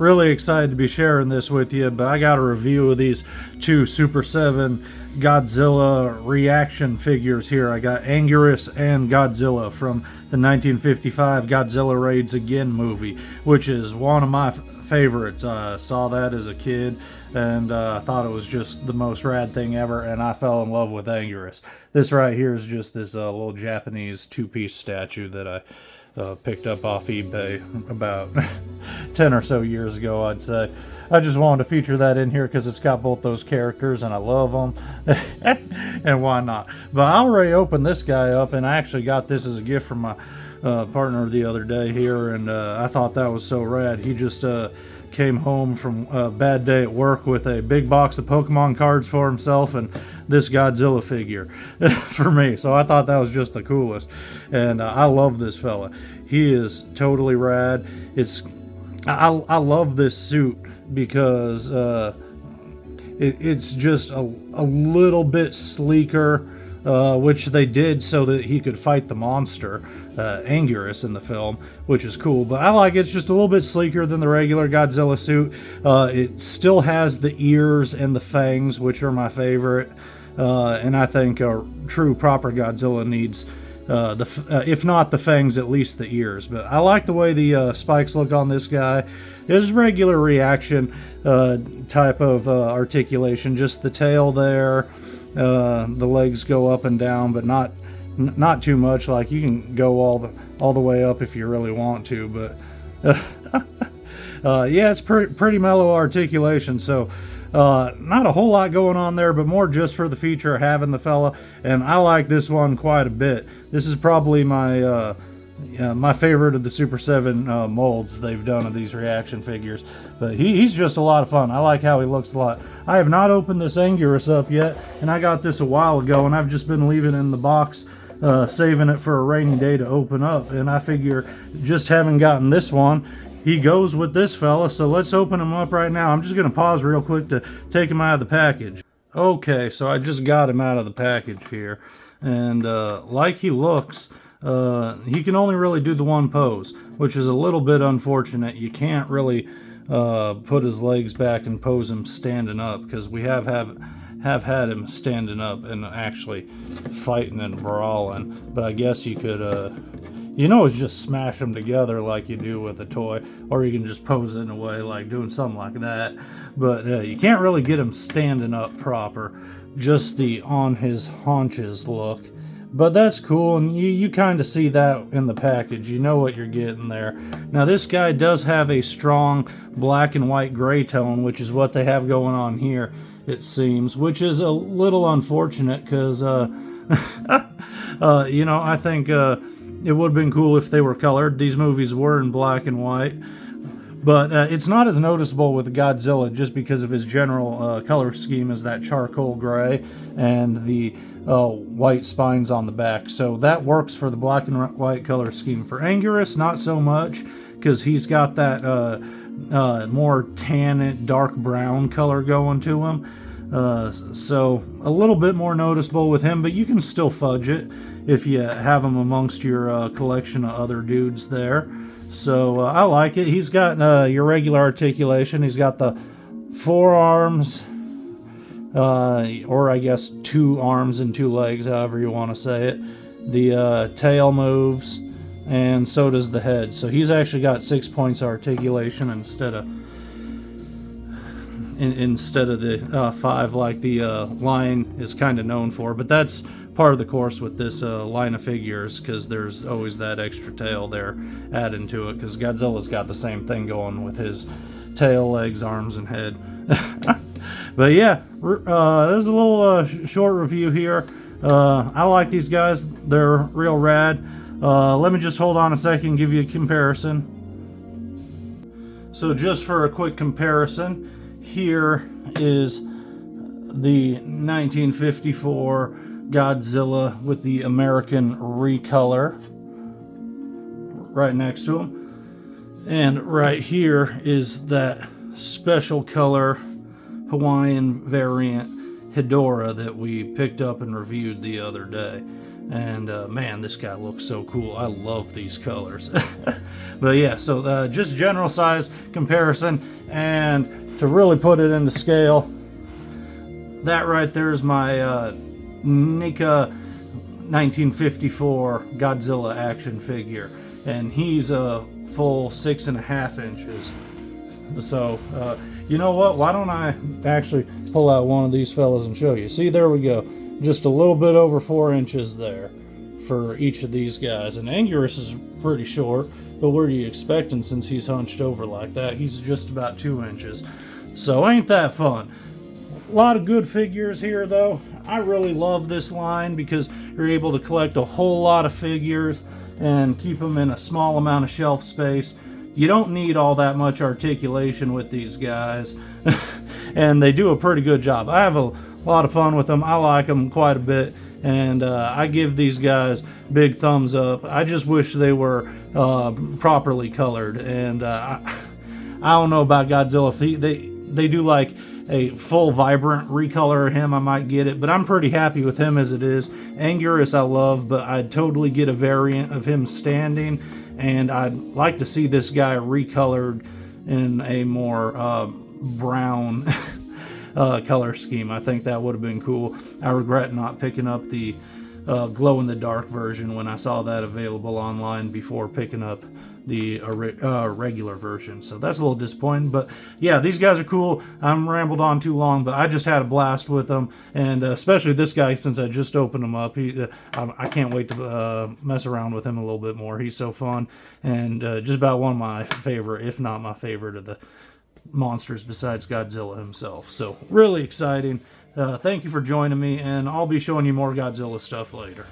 really excited to be sharing this with you, but I got a review of these two Super 7 Godzilla ReAction figures here. I got Anguirus and Godzilla from the 1955 Godzilla Raids Again movie, which is one of my favorites. I saw that as a kid and I thought it was just the most rad thing ever, and I fell in love with Anguirus. This right here is just this little Japanese two-piece statue that I picked up off eBay about 10 or so years ago, I'd say. I just wanted to feature that in here because it's got both those characters and I love them. And why not? But I already opened this guy up, and I actually got this as a gift from my partner the other day here, and I thought that was so rad. He just came home from a bad day at work with a big box of Pokemon cards for himself and this Godzilla figure for me. So I thought that was just the coolest, and I love this fella. He is totally rad. I love this suit because it's just a little bit sleeker, which they did so that he could fight the monster Anguirus in the film, which is cool. But I like it's just a little bit sleeker than the regular Godzilla suit. It still has the ears and the fangs, which are my favorite, and I think a true proper Godzilla needs if not the fangs, at least the ears. But I like the way the spikes look on this guy. It's regular ReAction type of articulation, just the tail there. The legs go up and down, but not too much. Like, you can go all the way up if you really want to, but yeah, it's pretty mellow articulation. So not a whole lot going on there, but more just for the feature of having the fella. And I like this one quite a bit. This is probably my my favorite of the Super 7 molds they've done of these ReAction figures. But he's just a lot of fun. I like how he looks a lot. I have not opened this Anguirus up yet, and I got this a while ago, and I've just been leaving it in the box, saving it for a rainy day to open up. And I figure, just having gotten this one, he goes with this fella, so let's open him up right now. I'm just going to pause real quick to take him out of the package. Okay, so I just got him out of the package here, and like he looks, he can only really do the one pose, which is a little bit unfortunate. You can't really put his legs back and pose him standing up, because we have had him standing up and actually fighting and brawling. But I guess you could, it's just smash them together like you do with a toy, or you can just pose it in a way like doing something like that. But you can't really get him standing up proper, just the on his haunches look. But that's cool, and you kind of see that in the package. You know what you're getting there. Now, this guy does have a strong black and white gray tone, which is what they have going on here, it seems, which is a little unfortunate because, I think it would have been cool if they were colored. These movies were in black and white. But it's not as noticeable with Godzilla just because of his general color scheme as that charcoal gray and the white spines on the back. So that works for the black and white color scheme. For Anguirus, not so much, because he's got that more tan, dark brown color going to him. So a little bit more noticeable with him, but you can still fudge it if you have him amongst your collection of other dudes there. So I like it. He's got your regular articulation. He's got the forearms, or I guess 2 arms and 2 legs, however you want to say it. The tail moves, and so does the head. So he's actually got 6 points of articulation instead of the 5 like the line is kind of known for. But that's part of the course with this line of figures, because there's always that extra tail there adding to it, because Godzilla's got the same thing going with his tail, legs, arms, and head. But yeah, there's a little short review here. I like these guys. They're real rad. Let me just hold on a second and give you a comparison. So just for a quick comparison, here is the 1954 Godzilla with the American recolor right next to him, and right here is that special color Hawaiian variant Hedorah that we picked up and reviewed the other day. And man, this guy looks so cool. I love these colors. But yeah, so just general size comparison, and to really put it into scale, that right there is my NECA 1954 Godzilla action figure, and he's a full 6.5 inches. So you know what, why don't I actually pull out one of these fellas and show you. See, there we go, just a little bit over 4 inches there for each of these guys. And Anguirus is pretty short, but what are you expecting since he's hunched over like that? He's just about 2 inches. So ain't that fun? A lot of good figures here though. I really love this line because you're able to collect a whole lot of figures and keep them in a small amount of shelf space. You don't need all that much articulation with these guys. And they do a pretty good job. I have a lot of fun with them. I like them quite a bit, and I give these guys big thumbs up. I just wish they were properly colored, and I don't know about Godzilla. If they do like a full vibrant recolor of him, I might get it, but I'm pretty happy with him as it is. Anguirus I love, but I'd totally get a variant of him standing, and I'd like to see this guy recolored in a more brown color scheme. I think that would have been cool. I regret not picking up the glow-in-the-dark version when I saw that available online before picking up the regular version. So that's a little disappointing. But yeah, these guys are cool. I'm rambled on too long, but I just had a blast with them, and especially this guy, since I just opened him up. I can't wait to mess around with him a little bit more. He's so fun, and just about one of my favorite, if not my favorite, of the monsters besides Godzilla himself. So really exciting. Thank you for joining me, and I'll be showing you more Godzilla stuff later.